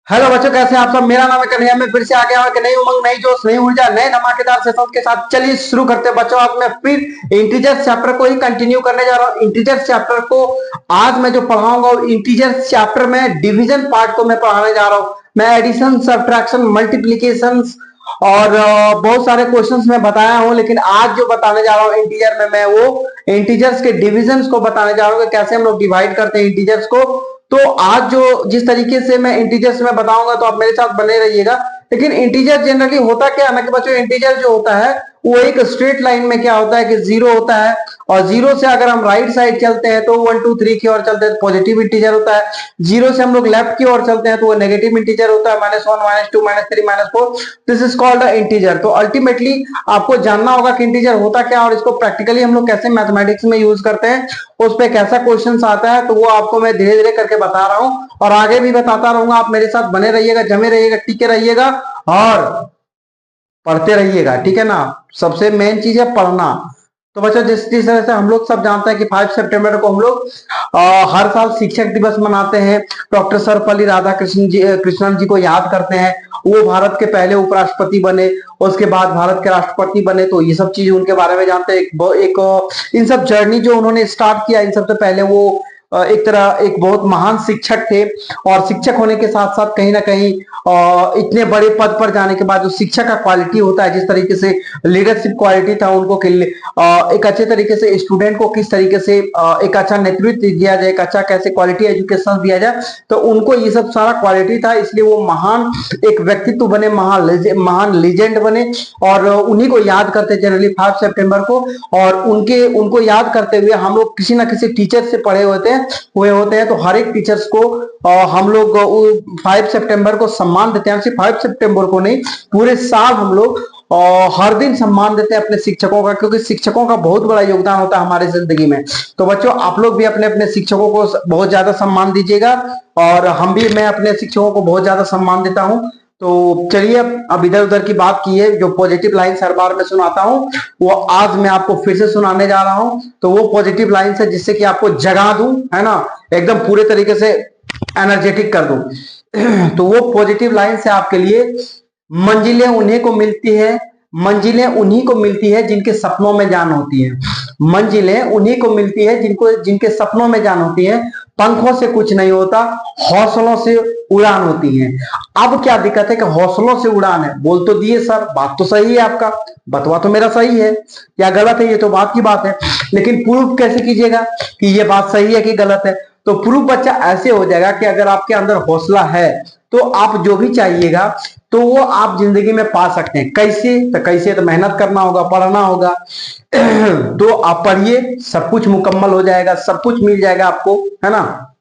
Hello बच्चों, कैसे हैं आप सब। मेरा नाम है कन्हैया। मैं फिर से आ गया हूं कि नई उमंग, नई जोश, नई ऊर्जा, नए धमाकेदार सेशंस के साथ। चलिए शुरू करते हैं बच्चों। आज मैं फिर इंटीजर चैप्टर को ही कंटिन्यू करने जा रहा हूं। इंटीजर चैप्टर को आज मैं जो पढ़ाऊंगा, इंटीजर चैप्टर में डिवीजन पार्ट को मैं पढ़ाने जा रहा हूं। मैं एडिशन, सब्ट्रैक्शन, मल्टीप्लीकेशन और बहुत सारे क्वेश्चंस मैं बताया हूं, लेकिन आज जो बताने जा रहा हूं इंटीजर में, मैं वो इंटीजर्स के डिविजन्स को बताने जा रहा हूं कि कैसे हम लोग डिवाइड करते हैं इंटीजर्स को। तो आज जो जिस तरीके से मैं इंटीजर्स में बताऊंगा, तो आप मेरे साथ बने रहिएगा। लेकिन इंटीजर जनरली होता क्या है ना कि बच्चों, इंटीजर जो होता है वो एक स्ट्रेट लाइन में क्या होता है कि जीरो होता है, और जीरो से अगर हम राइट साइड चलते हैं तो 1 2 3 की ओर चलते हैं तो पॉजिटिव इंटीजर होता है। जीरो से हम लोग लेफ्ट की ओर चलते हैं तो वो नेगेटिव इंटीजर होता है, -1 -2 -3 -4। This is called integer. तो अल्टीमेटली आपको जानना होगा कि इंटीजर होता क्या, और इसको प्रैक्टिकली हम लोग कैसे मैथमेटिक्स में यूज करते हैं, उस पर कैसा क्वेश्चन आता है, तो वो आपको मैं धीरे धीरे करके बता रहा हूं और आगे भी बताता रहूंगा। आप मेरे साथ बने रहिएगा, जमे रहिएगा, टिके रहिएगा और पढ़ते रहिएगा, ठीक है ना। सबसे मेन चीज है पढ़ना। तो बच्चों, जिस जिस तरह से हम लोग सब जानते हैं कि 5 सितंबर को हम लोग हर साल शिक्षक दिवस मनाते हैं। डॉक्टर सर्वपल्ली राधाकृष्णन जी, कृष्णन जी को याद करते हैं। वो भारत के पहले उपराष्ट्रपति बने, उसके बाद भारत के राष्ट्रपति बने। तो ये सब चीज उनके बारे में जानते हैं। इन सब जर्नी जो उन्होंने स्टार्ट किया, इन सबसे पहले वो एक तरह एक बहुत महान शिक्षक थे। और शिक्षक होने के साथ साथ कहीं ना कहीं इतने बड़े पद पर जाने के बाद जो शिक्षा का क्वालिटी होता है, जिस तरीके से लीडरशिप क्वालिटी था उनको, एक अच्छे तरीके से स्टूडेंट को किस तरीके से एक अच्छा नेतृत्व दिया जाए, एक अच्छा कैसे क्वालिटी एजुकेशन दिया जाए, तो उनको ये सब सारा क्वालिटी था। इसलिए वो महान एक व्यक्तित्व बने, महान लीजेंड बने। और उन्हीं को याद करते जनरली 5 सितंबर को। और उनको याद करते हुए हम लोग किसी ना किसी टीचर से पढ़े हुए होते हैं। तो हर एक टीचर्स को हम लोग 5 सितंबर को सम्मान देते हैं। सिर्फ 5 सितंबर को नहीं, पूरे साल हम लोग हर दिन सम्मान देते हैं अपने शिक्षकों का, क्योंकि शिक्षकों का बहुत बड़ा योगदान होता है हमारी जिंदगी में। तो बच्चों, आप लोग भी अपने अपने शिक्षकों को बहुत ज्यादा सम्मान दीजिएगा, और मैं अपने शिक्षकों को बहुत ज्यादा सम्मान देता हूं। तो चलिए, अब इधर उधर की बात की है, जो पॉजिटिव लाइन्स हर बार मैं सुनाता हूं, वो आज मैं आपको फिर से सुनाने जा रहा हूं। तो वो पॉजिटिव लाइन्स है जिससे कि आपको जगा दूं, है ना, एकदम पूरे तरीके से एनर्जेटिक कर दूं। तो वो पॉजिटिव लाइन्स है आपके लिए। मंजिलें उन्हीं को मिलती है, मंजिलें उन्हीं को मिलती है जिनके सपनों में जान होती है। मंजिलें उन्हीं को मिलती है जिनके सपनों में जान होती है। पंखों से कुछ नहीं होता, हौसलों से उड़ान होती है। अब क्या दिक्कत है कि हौसलों से उड़ान है, बोल तो दिए सर, बात तो सही है आपका, बतवा तो मेरा सही है, क्या गलत है ये तो बात की बात है। लेकिन प्रूफ कैसे कीजिएगा कि ये बात सही है कि गलत है। तो प्रूफ बच्चा ऐसे हो जाएगा कि अगर आपके अंदर हौसला है तो आप जो भी चाहिएगा तो वो आप जिंदगी में पा सकते हैं। कैसे तो मेहनत करना होगा, पढ़ना होगा। तो आप पढ़िए, सब कुछ मुकम्मल हो जाएगा, सब कुछ मिल जाएगा आपको, है ना।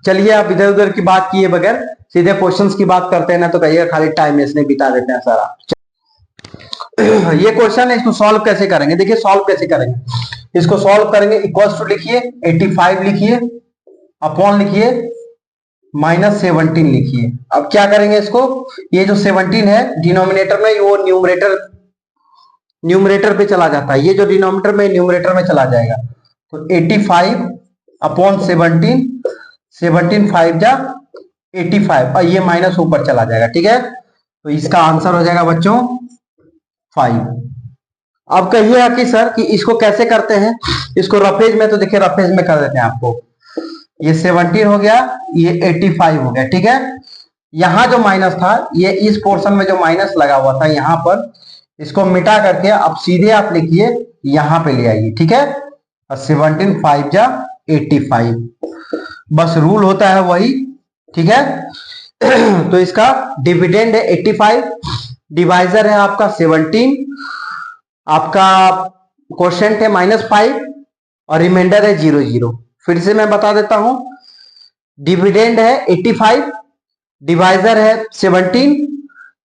चलिए, आप इधर उधर की बात किए बगैर सीधे क्वेश्चंस की बात करते हैं ना, तो कहिएगा खाली टाइम इसने बिता देते हैं सारा। ये क्वेश्चन है, इसको सॉल्व कैसे करेंगे, देखिए सॉल्व कैसे करेंगे। इसको सॉल्व करेंगे, इक्वल्स टू लिखिए 85 लिखिए, अपॉन लिखिए -17 लिखिए। अब क्या करेंगे इसको, ये जो 17 है डिनोमिनेटर में, वो न्यूमरेटर पे चला जाता है। ये जो डिनोमिनेटर में न्यूमरेटर में चला जाएगा। तो 85 अपॉन 17, 17 5 जा 85, और ये माइनस ऊपर चला जाएगा, ठीक है। तो इसका आंसर हो जाएगा बच्चों 5। अब कहिएगा कि सर कि इसको कैसे करते हैं, इसको रफेज में, तो देखिए रफेज में कर देते हैं आपको। ये 17 हो गया, ये 85 हो गया, ठीक है। यहां जो माइनस था, ये इस पोर्शन में जो माइनस लगा हुआ था यहां पर, इसको मिटा करके अब सीधे आप लिखिए यहां पे ले आइए, ठीक है। 17 5 जा 85, बस रूल होता है वही, ठीक है। तो इसका डिविडेंड है 85, डिवाइजर है आपका 17, आपका क्वोशेंट है -5, और रिमाइंडर है 0 0। फिर से मैं बता देता हूं, डिविडेंड है 85, डिवाइजर है 17,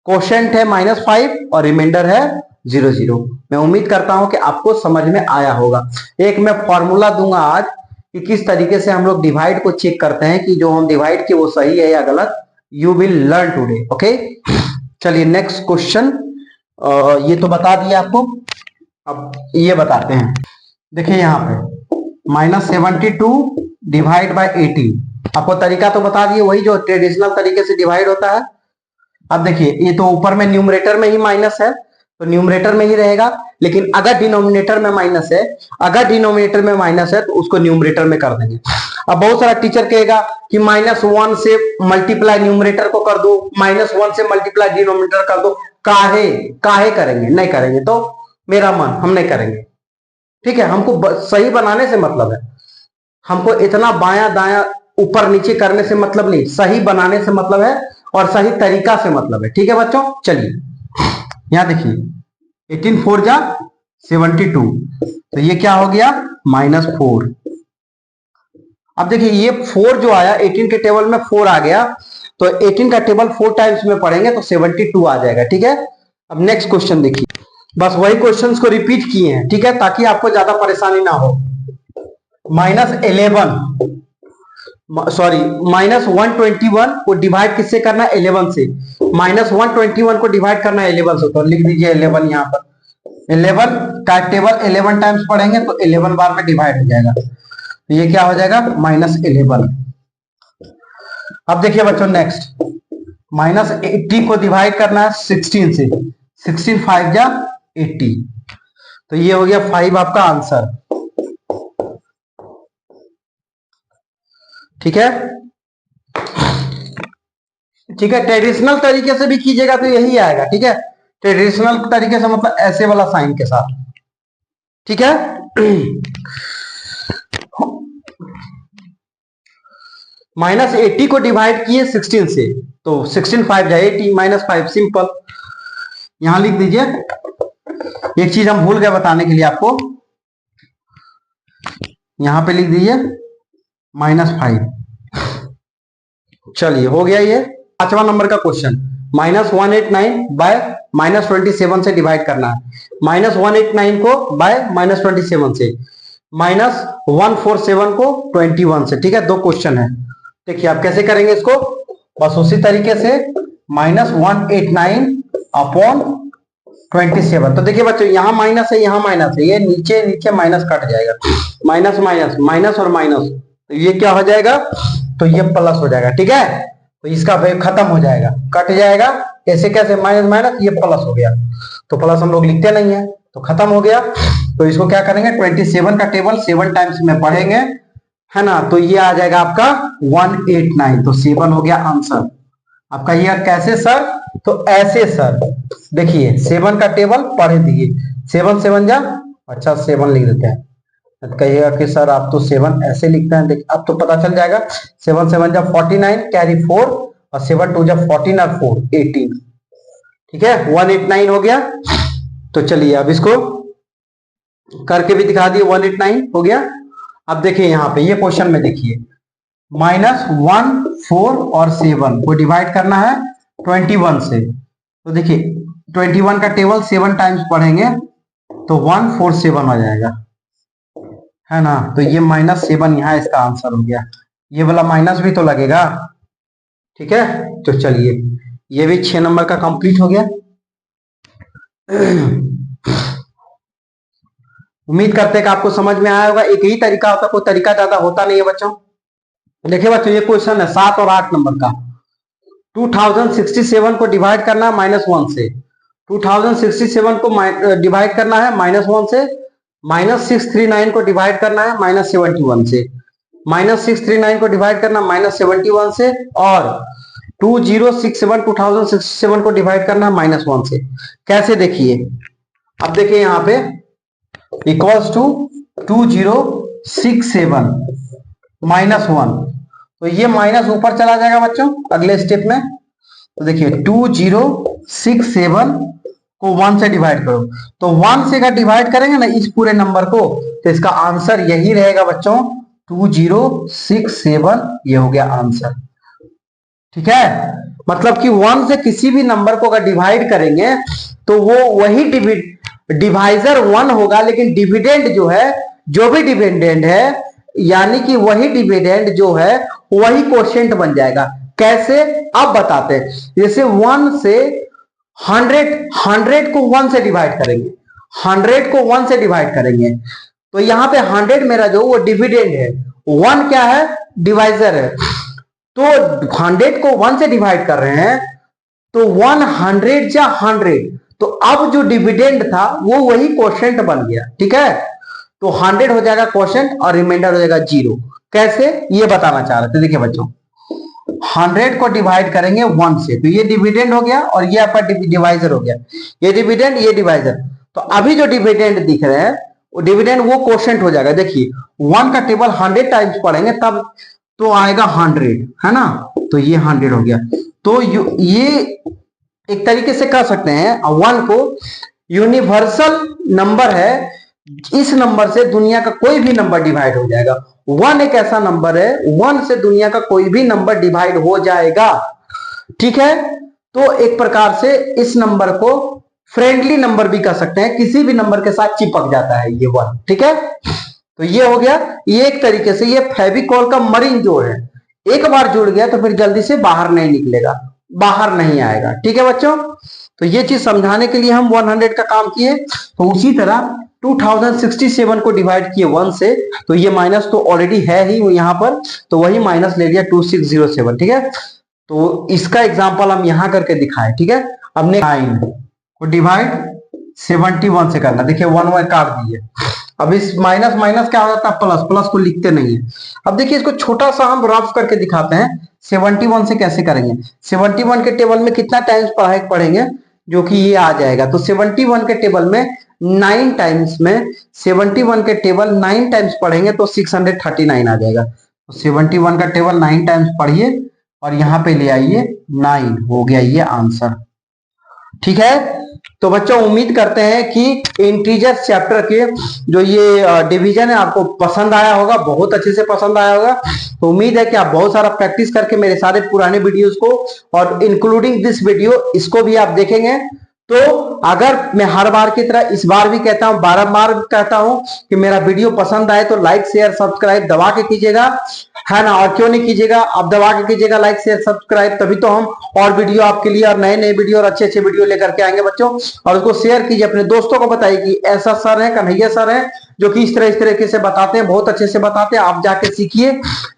क्वोशेंट है -5, और रिमाइंडर है 0 0। मैं उम्मीद करता हूं कि आपको समझ में आया होगा। एक मैं फॉर्मूला दूंगा आज कि किस तरीके से हम लोग डिवाइड को चेक करते हैं कि जो हम डिवाइड किए वो सही है या गलत। You will learn today, okay. चलिए नेक्स्ट क्वेश्चन, ये तो बता दिया आपको। अब ये बताते हैं, देखिए यहां पे -72 डिवाइड बाय 18, आपको तरीका तो बता दिए, वही जो ट्रेडिशनल तरीके से डिवाइड होता है। अब देखिए ये तो ऊपर में न्यूमरेटर में ही माइनस है तो न्यूमरेटर में ही रहेगा, लेकिन अगर डिनोमिनेटर में माइनस है, अगर डिनोमिनेटर में माइनस है तो उसको न्यूमरेटर में कर देंगे। अब बहुत सारा टीचर कहेगा कि -1 से मल्टीप्लाई न्यूमरेटर को कर दो, -1 से मल्टीप्लाई डिनोमिनेटर कर दो। काहे काहे करेंगे? नहीं करेंगे तो मेरा मन, हम नहीं करेंगे। ठीक है, हमको सही बनाने से मतलब है, हमको इतना बायां दायां ऊपर नीचे करने से मतलब नहीं, सही बनाने से मतलब है और सही तरीका से मतलब है। ठीक है बच्चों, चलिए यहां देखिए 18 4 जा 72, तो ये क्या हो गया -4। अब देखिए ये 4 जो आया 18 के टेबल में 4 आ गया, तो 18 का टेबल 4 टाइम्स में पढ़ेंगे तो 72 आ जाएगा। ठीक है, अब नेक्स्ट क्वेश्चन देखिए, बस वही क्वेश्चंस को रिपीट किए हैं। ठीक है, ताकि आपको ज्यादा परेशानी ना हो। -11 सॉरी -121 को डिवाइड किससे करना है? 11 से। -121 को डिवाइड करना है 11 से, तो लिख दीजिए 11 यहां पर। 11 का टेबल 11 टाइम्स पढ़ेंगे तो 11 बार में डिवाइड हो जाएगा, तो ये क्या हो जाएगा -11। अब देखिए बच्चों नेक्स्ट, -80 को डिवाइड करना है 16 से। 16 5 जा 80, तो ये हो गया 5 आपका आंसर। ठीक है, ठीक है, ट्रेडिशनल तरीके से भी कीजिएगा तो यही आएगा। ठीक है, ट्रेडिशनल तरीके से मतलब ऐसे वाला साइन के साथ। ठीक है, -80 को डिवाइड किए 16 से, तो 16 5 जा 80, -5 सिंपल। यहां लिख दीजिए, एक चीज हम भूल गए बताने के लिए आपको, यहां पे लिख दीजिए -5। चलिए हो गया ये 5वां नंबर का क्वेश्चन। -189 बाय -27 से डिवाइड करना है। -189 को बाय -27 से, -147 को 21 से। ठीक है, दो क्वेश्चन है। देखिए आप कैसे करेंगे इसको, बस उसी तरीके से -189 अपॉन 27। तो देखिए बच्चों यहाँ माइनस है, यहाँ माइनस है, ये नीचे नीचे माइनस कट जाएगा, माइनस माइनस माइनस और माइनस, तो ये क्या हो जाएगा, तो ये प्लस हो जाएगा। ठीक है, तो इसका वैल्यू खत्म हो जाएगा, कट जाएगा। कैसे कैसे, माइनस माइनस, ये प्लस हो गया, तो प्लस हम लोग लिखते नहीं है, तो खत्म हो गया। तो इसको क्या करेंगे, 27 का टेबल 7 टाइम्स में पढ़ेंगे, है ना, तो ये आ जाएगा आपका 189, तो 7 हो गया आंसर आपका। ये कैसे सर, तो ऐसे सर, देखिए 7 का टेबल पढ़ दिए, 7 7 जा, अच्छा 7 लिख देते हैं। कहिएगा कि सर आप तो 7 ऐसे लिखते हैं, देखिए अब तो पता चल जाएगा। 7 7 जा 49, कैरी 4, और 7 2 जा 14 और 4 18। ठीक है, 189 हो गया। तो चलिए अब इसको करके भी दिखा दिए, 189 हो गया। अब देखिए यहाँ पे ये क्वेश्चन में देखिए, -1 4 और 7 को डिवाइड करना है 21 से। तो देखिए 21 का टेबल 7 टाइम्स पढ़ेंगे तो 147 आ जाएगा, है ना, तो ये -7 यहाँ इसका आंसर हो गया। ये वाला माइनस भी तो लगेगा। ठीक है, तो चलिए ये भी 6 नंबर का कंप्लीट हो गया। उम्मीद करते हैं कि आपको समझ में आया होगा। एक ही तरीका होता, कोई तरीका ज्यादा होता नहीं है बच्चों। देखिए बच्चों ये क्वेश्चन है 7 और 8 नंबर का। 2067 को डिवाइड करना है -1 से, 2067 को डिवाइड करना है -1 से, -639 को डिवाइड करना है -71 से, -639 को डिवाइड करना -71 से, और 2067 को डिवाइड करना है -1 से। कैसे देखिए, अब देखिए यहाँ पे इक्वल्स टू 2067 -1, तो ये माइनस ऊपर चला जाएगा बच्चों अगले स्टेप में। तो देखिए 2067 को 1 से डिवाइड करो, तो 1 से अगर डिवाइड करेंगे ना इस पूरे नंबर को, तो इसका आंसर यही रहेगा बच्चों 2067, ये हो गया आंसर। ठीक है, मतलब कि 1 से किसी भी नंबर को अगर डिवाइड करेंगे तो वो वही डिवाइजर 1 होगा, लेकिन डिविडेंड जो है, जो भी डिविडेंड है, यानी कि वही डिविडेंड जो है वही कोशेंट बन जाएगा। कैसे, अब बताते हैं। जैसे 1 से 100 को 1 से डिवाइड करेंगे, 100 को 1 से डिवाइड करेंगे, तो यहां पे 100 मेरा जो वो डिविडेंड है, 1 क्या है, डिवाइजर है। तो 100 को 1 से डिवाइड कर रहे हैं तो 100 या 100, तो अब जो डिविडेंड था वो वही क्वोशेंट बन गया, ठीक है। तो 100 हो जाएगा क्वोशेंट और रिमाइंडर हो जाएगा 0। कैसे, ये बताना चाह रहे थे। देखिए बच्चों, 100 को डिवाइड करेंगे 1 से, तो ये डिविडेंड हो गया और ये आपका डिवाइजर हो गया। ये डिविडेंड, ये डिवाइजर। तो अभी जो डिविडेंड दिख रहे हैं वो डिविडेंड वो क्वोशेंट हो जाएगा। देखिए 1 का टेबल 100 टाइम्स पढ़ेंगे तब तो आएगा 100, है ना। तो ये 100 हो गया। तो ये एक तरीके से कह सकते हैं 1 को यूनिवर्सल नंबर है, इस नंबर से दुनिया का कोई भी नंबर डिवाइड हो जाएगा। 1 एक ऐसा नंबर है, 1 से दुनिया का कोई भी नंबर डिवाइड हो जाएगा, ठीक है। तो एक प्रकार से इस नंबर को फ्रेंडली नंबर भी कह सकते हैं, किसी भी नंबर के साथ चिपक जाता है ये 1, ठीक है। तो ये हो गया। ये एक तरीके से ये फेविकॉल का मरीन जोड़ है, एक बार जुड़ गया तो फिर जल्दी से बाहर नहीं निकलेगा, बाहर नहीं आएगा, ठीक है बच्चों। तो ये चीज समझाने के लिए हम 100 का काम किए। तो उसी तरह 2067 को डिवाइड किए 1 से, तो ये माइनस तो ऑलरेडी है ही यहां पर, तो वही माइनस ले लिया 2607, ठीक है। तो इसका एग्जांपल हम यहां करके दिखाए, ठीक है। हमने 9 को डिवाइड 71 से करना। देखिए 1 काट दिए। अब इस माइनस माइनस क्या हो जाता है, प्लस, प्लस को लिखते नहीं है। अब देखिए इसको छोटा सा हम रफ करके दिखाते हैं 71 से कैसे करेंगे। 71 के टेबल में कितना टाइम्स पढ़ेंगे, जो कि ये आ जाएगा। तो 71 के टेबल में 9 टाइम्स में 71 के टेबल 9 टाइम्स पढ़ेंगे तो 639 आ जाएगा। तो 71 का टेबल 9 टाइम्स पढ़िए और यहां पे ले आइए 9, हो गया ये आंसर, ठीक है। तो बच्चों उम्मीद करते हैं कि इंटीजर चैप्टर के जो ये डिवीजन है आपको पसंद आया होगा, बहुत अच्छे से पसंद आया होगा। तो उम्मीद है कि आप बहुत सारा प्रैक्टिस करके मेरे सारे पुराने वीडियोस को और इंक्लूडिंग दिस वीडियो इसको भी आप देखेंगे। तो अगर मैं हर बार की तरह इस बार भी कहता हूं, बारंबार कहता हूं कि मेरा वीडियो पसंद आए तो लाइक शेयर सब्सक्राइब दबा के कीजिएगा, है ना। और क्यों नहीं कीजिएगा, आप दबा के कीजिएगा लाइक शेयर सब्सक्राइब, तभी तो हम और वीडियो आपके लिए और नए नए वीडियो और अच्छे अच्छे वीडियो लेकर के आएंगे बच्चों। और उसको शेयर कीजिए, अपने दोस्तों को बताइए कि ऐसा सर है, कन्हैया सर है, जो कि इस तरीके से बताते हैं, बहुत अच्छे से बताते हैं। आप जाके सीखिए,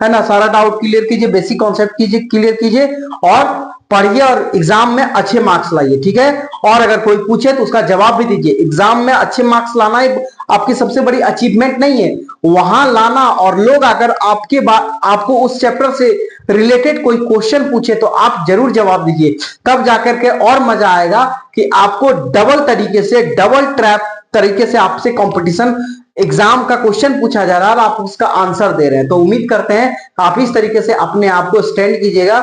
है ना, सारा डाउट क्लियर कीजिए, बेसिक कॉन्सेप्ट कीजिए, क्लियर कीजिए और पढ़िए और एग्जाम में अच्छे मार्क्स लाइए, ठीक है। और अगर कोई पूछे तो उसका जवाब भी दीजिए। एग्जाम में अच्छे मार्क्स लाना आपकी सबसे बड़ी अचीवमेंट नहीं है, वहां लाना। और लोग अगर आपको उस चैप्टर से रिलेटेड कोई क्वेश्चन पूछे तो आप जरूर जवाब दीजिए, तब जाकर के और मजा आएगा कि आपको डबल तरीके से, डबल ट्रैप तरीके से आपसे कंपटीशन एग्जाम का क्वेश्चन पूछा जा रहा है और आप उसका आंसर दे रहे हैं। तो उम्मीद करते हैं आप इस तरीके से अपने आप को स्टैंड कीजिएगा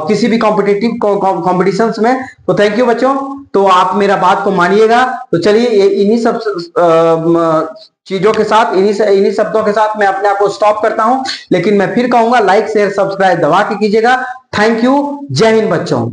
किसी भी कॉम्पिटिटिव कॉम्पिटिशंस में। तो थैंक यू बच्चों। तो आप मेरा बात को मानिएगा। तो चलिए इन्हीं सब चीजों के साथ, इन्हीं शब्दों के साथ मैं अपने आप को स्टॉप करता हूं। लेकिन मैं फिर कहूंगा लाइक शेयर सब्सक्राइब दबा के कीजिएगा। थैंक यू, जय हिंद बच्चों।